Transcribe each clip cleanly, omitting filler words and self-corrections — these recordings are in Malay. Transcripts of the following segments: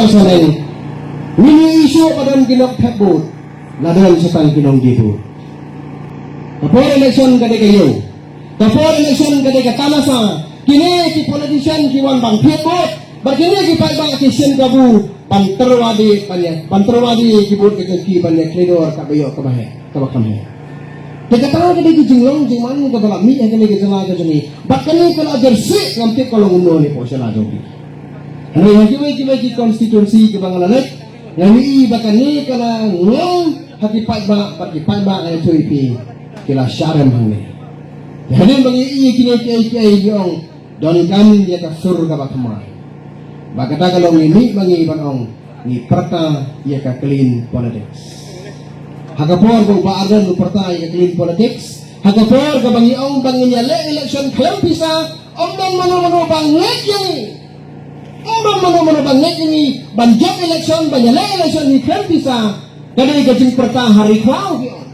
saleng mini isu padan kinok takbut ladan setan kinong gibut kapor election kade kayo kapor election kade katamasa kini ki politician ki wan bang phebot bagini ki pai bang ki sen kabu panterwadi kibut ki banyak kledor kabayo kabahe kabakam Jika tahu kita di jinglong jingman kita balak mi yang kini kita lakukan sini. Bahkan ini kalau jersey ngambil kalau uno ni posisi lajoki. Hari yang kita konstitusi kebangalan yang ini bahkan ini kalau ngong hati pai ba ada cuy pi kila syarem hangni. Jadi bagi ini kini yang don kami dia ke surga bakmai. Bagata kalau ini bagi banong ni perta ia ke clean politics. Hagapor kung paagan ng partay ka clean politics. Hagapor ka bangi ang banginyale election klang pisa. Omdang mano bangit yung banjak election banyale election ni klang pisa. Kadang gajing partay hari klaw yun.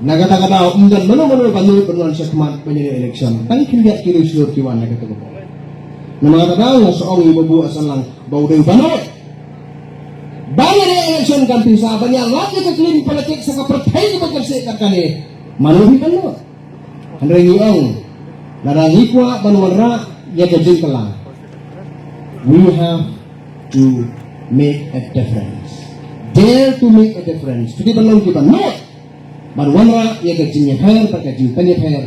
Nagata daw omdang mano bangit benuan sa kemat banyale election. Tang kindiat kilo seluruh kiwan nagata ko. Mga tadaw nga soong ibabu asan lang bawdew banot. Banyak election kan pisah banyak lagi ke clean politik sa kapartay ni magkasikat kani manuhi kan lo handre yung narangi kwa banwara ya kajing kala we have to make a difference dare to make a difference jadi belum kita no banwara ya kajing hair kajing tanya hair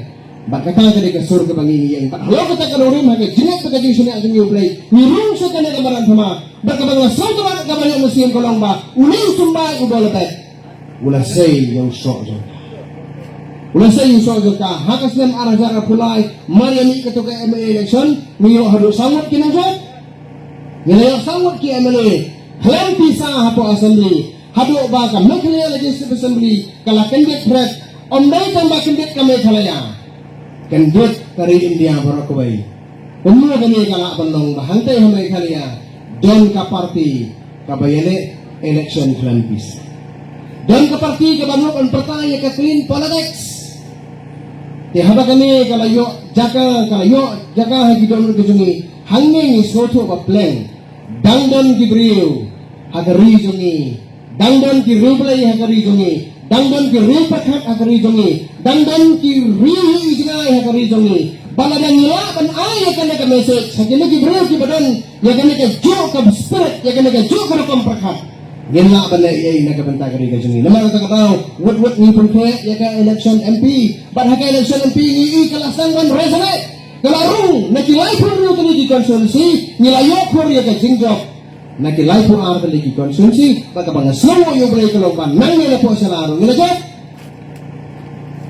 bakata kali ke surga bangini yang kalau kita kalorim hake jinak kajing sini ajeng yublay nirung sa kanila kamaran sama berkabang surga kabanyak musim kolong ba uling sumbai ubalatet ulah say yung sok ka hakas nan arah pulai mariani ketua MLA election niyo hadu sangat kinajat niyo sangat ki MLA klan pisah hapo assembly hadu ba ka mekhle legislative assembly kala kandidat pres omdai tambah kandidat kami khalaya kandidat kari India barakubai umma gani kala bandong bahantay hamay khalaya don ka party kabayane election klan pis don ka party kabanok ang partay ka clean politics ti haba kami kalayo jaka hagidon kujungi hanging isoto ba plan dangdon gibriu hagari jungi dangdon ki rublay hagari jungi dangdon ki rupakat hagari jungi dangdon ki rihi ijnai hagari jungi baladan nila ban ay kan ka message sagina gibriu ki badan ya kan ka jo ka spirit ya kan ka jo ka komprakat gila ban ay nagabanta kari ka jungi naman ta kataw what ni punke ya ka election MP ban ha ka election MP ni kalasang ban resonate kalarung nakilay pun ro tani di konsulsi nilayo ko ya ka jingjok nakilay pun ar tani di konsulsi baka bang slow yo break lo ban nang ni po sa laro ngilajat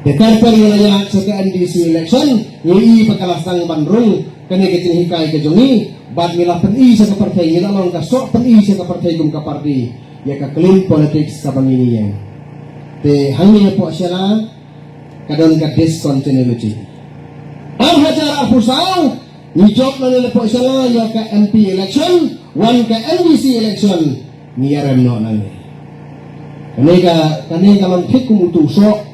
Dekarper nilaya sa NDC election ni pagkalasang bandrong kani kajing hikay kajongi bad nila peni sa kapartay nila long kasok peni sa kapartay kum kaparti ya ka clean politics sa bangini yan te hangin po siya kadon ka discontinuity ang hajar apusaw ni job na nila po siya ya ka MP election one ka NDC election ni yaram no nang kani ka man kik kumutusok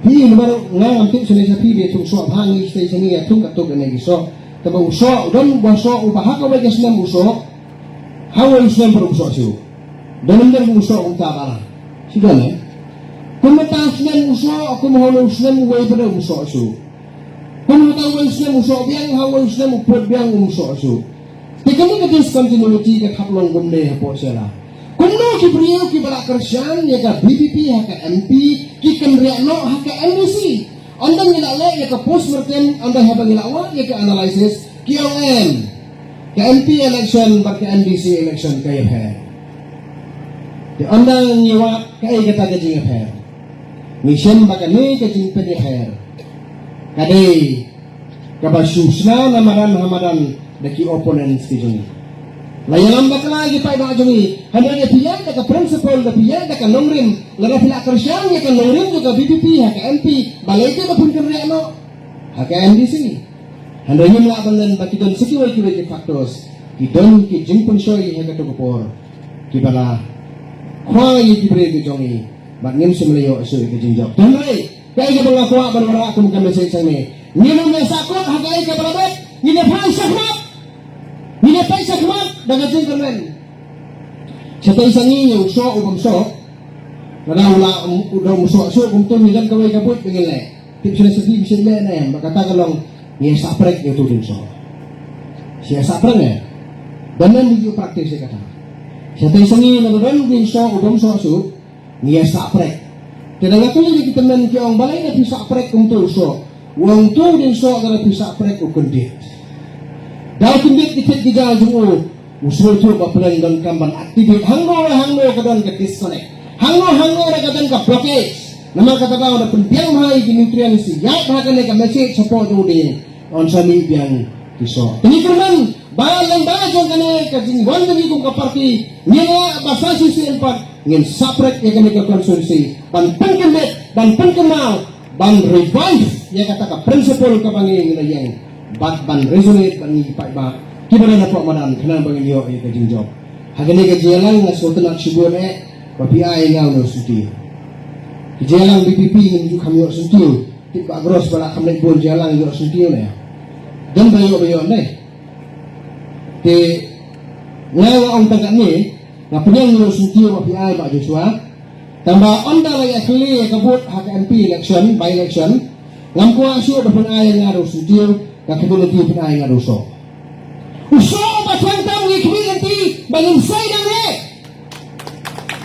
Hi naman nga ampik sini sa pibe tung so hangi stay sini ya tung katok na giso taba uso don baso ubahaka wa gas nam uso hawa islam per uso siu don ndar uso unta bala sidan eh kumatas nam uso aku mohon islam wa pada uso siu kumata wa islam uso biang hawa islam upod biang uso siu tikani ka discontinuity ka thaplong gumne hapo sela kuno ki priyo ki bala kersian ya ka BPP ha ka MP ki kenriano ha ka NDC andang nilale ya ka post-mortem andang habang nilawa ya ka analysis ki OM ka MP election bar ka NDC election kay ha di andang niwa kay kata gajing ha mission ba kani gajing pedi ha kadai kabasusna namaran hamadan daki opponents ki jung layan ba lagi pa ba jungi handa ya piyan ka principal da piyan ka nongrim laga pila kersyang ya ka nongrim juga BPP ha ka MP balay ka pun kerja no ha ka NDC handa yun la bangan ba kidon sikiway ki factors kidon ki jingpon shoy ha ka to por ki bala khoy ki bre ki jongi ba ngin sumlayo aso ki jingjok tanay kay ka bala kwa barwara kum ka message ni nino me sakot ha ka bala bet ni na pa sakot Minapay sa kumat, dagadjeng kamen. Siya sangi yung so ubang so. Wala udah musuh so kung to nilang kaway kabut dengan le. Tip sila sa TV sila na yan. Makatagalong niya saprek ito din so. Siya saprek eh. Danan di praktis siya kata. Siya sangi na rin din so ubang so so. Niya saprek. Kaya nga tuloy kita men kiyong balay na pisa saprek kung to so. Wang to din so na pisa saprek o kundit. Daw kundit itit gijal yung usul to bapalang dan kamban aktivit. Hangno ka doon ka-disconnect. Hango na kadan ka blockage. Naman katataw na pagbiang mahay ginutriyan si Yat mahakan ka message sa po din on sa biyang kiso. Tinikuman balang balang kanay ka jinwan lagi kung kaparti niya basa si empat ngin saprek ya kanay ka konsulsi ban pangkemet ban pangkemaw ban revive ya kata ka principle ka panging yang ban resonate ban ipa kibana na po madan kanang bangin yo ay ka jinjob. Haganay ka jiyalang nga sultan at siguro Papi ay nga no suti. Jalang BPP ng kami yo suti. Tiba agros bala kami bon jalang yo suti na. Dan bayo na. Te ngawa ang taga ni na punyang yo suti papi ay ba Joshua. Tamba onda lagi akli kabut hak MP election by election. Ngam ko asu ba pun ay nga ro suti ka kebulan ti pun ay nga ro so. Uso ba tantang ikmilanti bangin say na ni.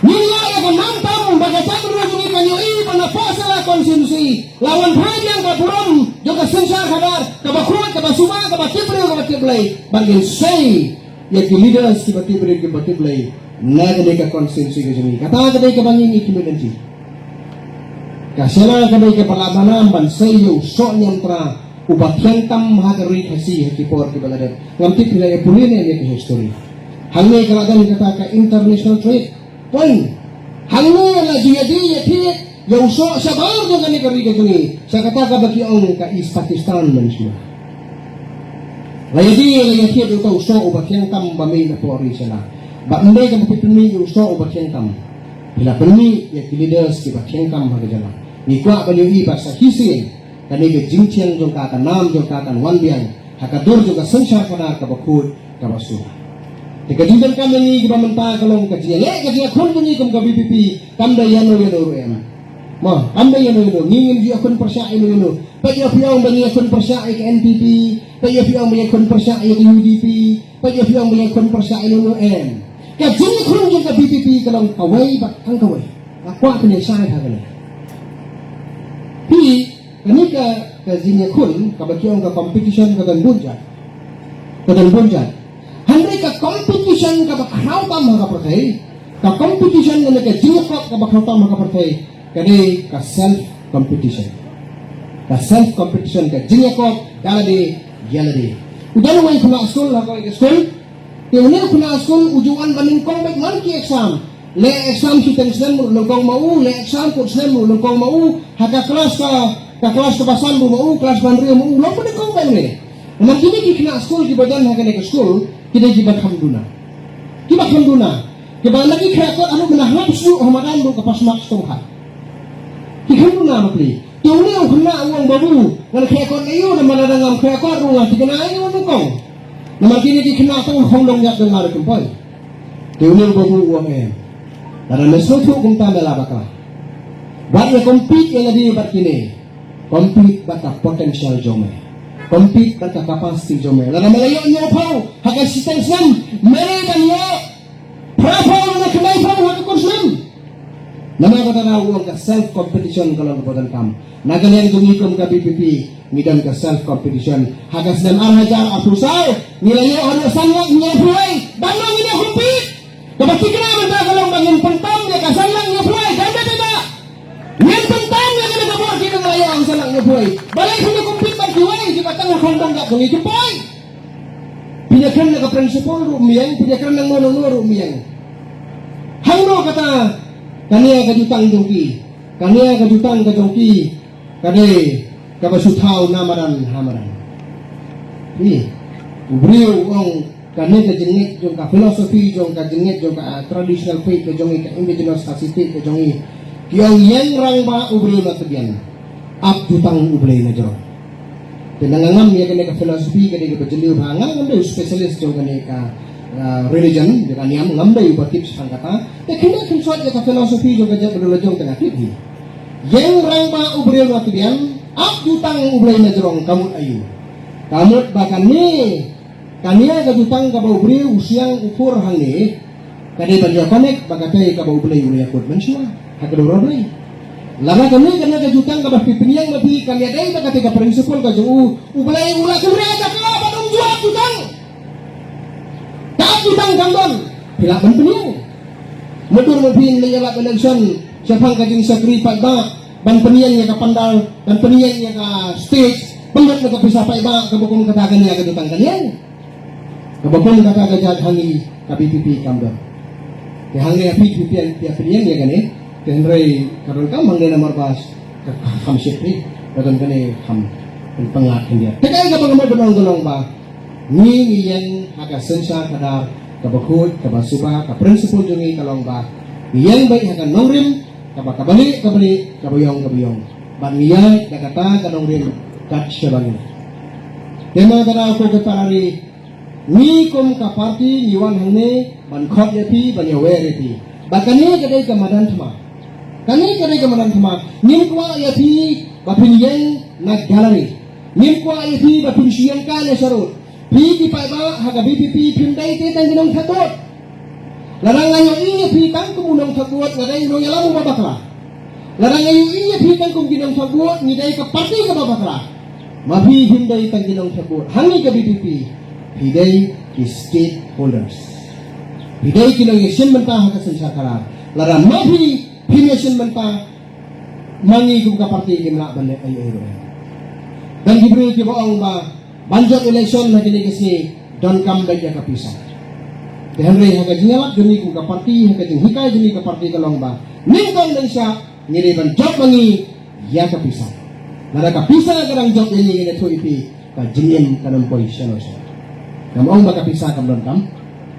Nila yang menantang bagaimana menurut kanyo iba na pasala konsensi lawan hanyang kapuram juga sensar kabar kabakruat kabasuma kabatibre kabatiblay bagin say ya ki leaders kabatibre kabatiblay na kadai ka konsensi ka jami kata kadai ka bangin ikimidanti kasela kadai ka palabanan ban say yo so nyantra ubat yantam mahagari kasi hakipor kibaladan ngamti pilay puline ya ki history hangay kaladan kata ka international trade Poin, hangu na dia tiyak yang so sabar dengan negara ini. Saya katakan bagi orang ke East Pakistan dan semua. Lagi tiyak itu so ubat yang tam bami na pori sila. Ba hindi ka mapipilmi yung so ubat yang tam. Bila pilmi ya leaders ki ubat yang tam hagajala. Ni kwa ba yung iba sa hisin kaniga jingtiang jong kata nam jong kata wanbiang hakadur juga sensar kana ka bakut ka basura. Kadiban kami ni gimamanta kalong kajiya kun ni kum ka BPP kamda yano em. Mo, kamda yano ngingin di akun persya ino. Pagyo piyong bani akun persya ka NPP, pagyo piyong bani akun persya ka UDP, pagyo piyong bani akun persya ino em. Kajin kun jung ka BPP kalong kaway ba kang kaway. Akwa kini sa ha kana. Pi kanika kajin kun kabakyong ka competition ka dan bunjat. Handai ka competition ka bakhautam ka pertai, ka competition na ka jingkot ka bakhautam ka pertai, kadi ka self competition ka jingkot daladi yaladi. Udah lu main kena school lah kau school, tiada kena school ujuan banding kau baik manki exam, le exam kita Islam lengkong mau, le exam pun Islam lengkong mau, haka kelas ka basan mau, kelas bandri mau, lo pun kau baik ni. Namun kini kena school di badan haka ke school. Kita jibat hamduna. Kita lagi kreator anu menahap su hamadan lu kapas mak stongha. Kita hamduna makli. Tiuli ang kena uang babu. Ngan kreator ayo na manadangam kreator runga tika na ayo anu kong. Naman kini di kena tong hongdong yak dengar kumpay. Tiuli ang babu uang em. Dana mesutu kung tanda labaklah. Buat ya compete yang lagi bat kini. Compete bata potential jome. Compete bata capacity jome. Lana malayo niyo pau. Haka sistem Islam. Mereka niyo. Prapaw na kamay pau haka kurslam. Nama kata na uang ka self competition kalau kebuatan kam. Nagalan kumikom ka BPP. Ngidam ka self competition. Haka sedang arhajar apusay. Nilayo ano sanwag niya puway. Bangang niya compete. Kapag tikraman ba kalong bangin pentam niya kasalang niya puway. Ganda tidak. Niyan pentam niya kena kabor kita ngalayo ang salang niya puway. Balay punya compete magkiway. Kita tanggal kondong gak kung itupoy. Pinyakan na ka-prinsipol rumiyang. Pinyakan ng mono rumiyang. Hangro kata kaniya kajutang jongki. Kaniya kajutang kajongki. Kade kabasutaw namaran hamaran. Ni ubriyo ang kaniya kajingit jong ka philosophy jong kajingit jong ka traditional faith kajong ka indigenous fasciste kajong kiyang yang rang ba ubriyo na sabihan. Up jutang ubriyo na jong. Pinangangam niya kani ka philosophy kani ka bajiliw hangam ang spesialist jong kani ka religion dengan niam ngambai batip sang kata kena konsep ya filosofi juga jadi berlejong tengah tibi yang rangma ubril watibian ab jutang ubril najrong kamut ayu kamut bahkan ni kania ka jutang ka ubril usiang ukur hangi kade banyak konek bagatai ka ubril ulia kut mensua hakadoro ubril lama kami kena ka jutang ka pipiniang mapi kania dai bagatai ka prinsipal ka ju ubril ulah ubril ka kala padung jual jutang jutang gandon hilak penting mudur mungkin menyalak election siapang kajing sakri pada ban penian ka pandal dan penian ka stage banget ka pisah pa iba ka bukum katagan niya ka jutang kanian ka bukum katagan jad hangi ka BPP kamda ke hangi api BPP pia penian ya gani kenrai karon ka mangde nomor bas ka ham sekri karon kane ham pengat dia tekai ka bagaimana benong-benong ba ni yang agak sensar kadar kabakut kabasuba ka prinsipal jungi kalong ba yang baik akan nongrim kabali kabayong ban niya dakata kanongrim kat syabangin tema kada ko ketarari ni kom ka parti niwan hangne ban khot yapi ban yawere pi bakani kadai kamadan thama nim kwa yapi bapin yang na gallery nim kwa yapi bapin siang kane sarut Pi pa ba haga BPP pindai te tang ginong takot. Larang ngayon iya pi tang kumunong takot ngaday no yalamu babakla. Larang ngayon iya pi tang kum ginong takot ngiday ka parti ka babakla. Mabi hindai tang ginong takot. Hangi ka BPP hidai ki stakeholders. Hidai kinong yasin menta haga sensakara. Larang mabi hinasin menta mangi kum ka parti kimla bande ay. Dan gibri ki boong ba banjot election na gini kasi don kambay ya kapisa. Henry haga jingalak juni kung ka parti haga jing hikay juni ka parti kalong ba. Ningkong dan siya ngiriban job mangi ya kapisa. Nara kapisa kadang job ini gini to ipi ka jingin kanampoy siya no siya. Kamong ba kapisa kam don kam?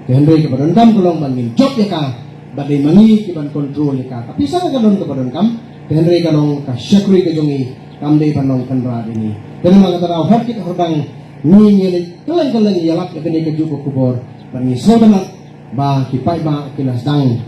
Henry ka don kam kalong bangin job ya ka baday mangi kiban control ya ka. Kapisa ka don ka don kam? Henry kalong ka syakri ka jungi kamday panong kanra ini. Dan mga kataraw hakit hordang ni kalang yalap ya kini kejuko kubor bangi sodanak ba kipay ba kinasdang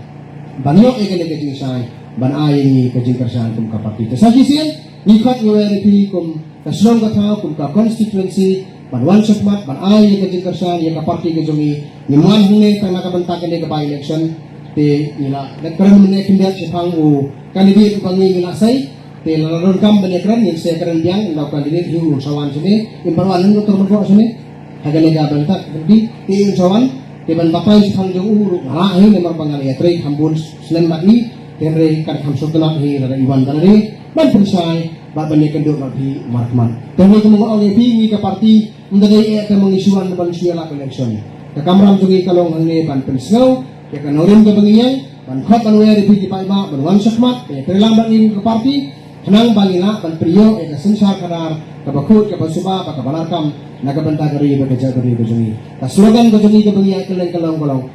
banyo e kini kejing say ban ay ni kejing kersan kum kapati sa kisin ni kot ngaweri kum kaslong katao kum ka constituency ban one shot mat ban ay ni kejing kersan ya kapati kejungi ni man hune tang nakabantakan ni ka election te nila nagkaroon mo na kindiat si pang u candidate bangi nila say te laron kam banekran ni saya keren biang law kandidat hu sawan sini imbarwan nang terbentuk sini hagane ga bantak di ti sawan te ban bapai sang jong uru ngala he memang pangal ya tre hambun selen mati tenre kan hamso tena he rada iwan dalare ban persai ba banekan do mati markman tenre ko mo ole pi ni ka parti ndai e ka mangisuan ban siala election ka kamram jungi kalong hangne ban pensau ya kan orin ka bangiyang ban khot ban wer pi ki pai ba ban wan sakmat te trelang bangin ka parti Henang bangina ban priyo e kasensar kadar kabakut kabasuba bakabalarkam nagabanta gari bekerja gari bejungi. Ka slogan bejungi ke bengi keleng kalong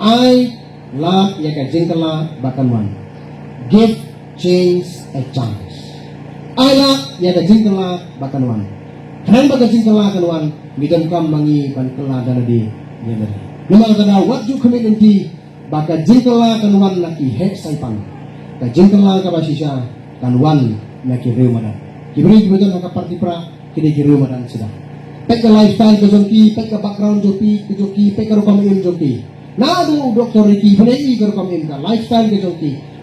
I love ya ka jingkala bakanwan. Give change a chance. I love ya ka jingkala bakanwan. Henang baga jingkala kanwan midam kam mangi ban kala danadi ya dari. Numang kada what you community baka jingkala kanwan naki hek saipang. Ka jingkala ka basisya kanwan na kiriw madan. Kibri betul nak parti pra kini kiriw madan sudah. Pek lifestyle ke joki, pek background joki, ke joki, pek rukam im joki. Nadu doktor Riki benai ke rukam im ka lifestyle ke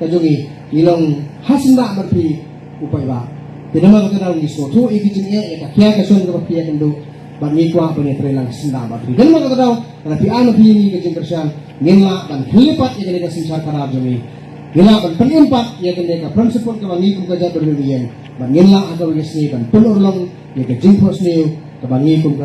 joki ilong hasinda berpi upai ba. Tidak mahu kita dalam isu tu ikutnya ya kia kesuan ke pihak itu bagi kuah penetrelang sinda berpi. Dan mahu kita tahu tapi anu pilih ke jengkersian nginla dan kelipat ya kini kesimsar karab joki. Gila ban penimpak ya kene ka prinsipal ka bangi kum kaja berlian bangilla atau yesni ban penurlong ya ke jingpos ni ka bangi kum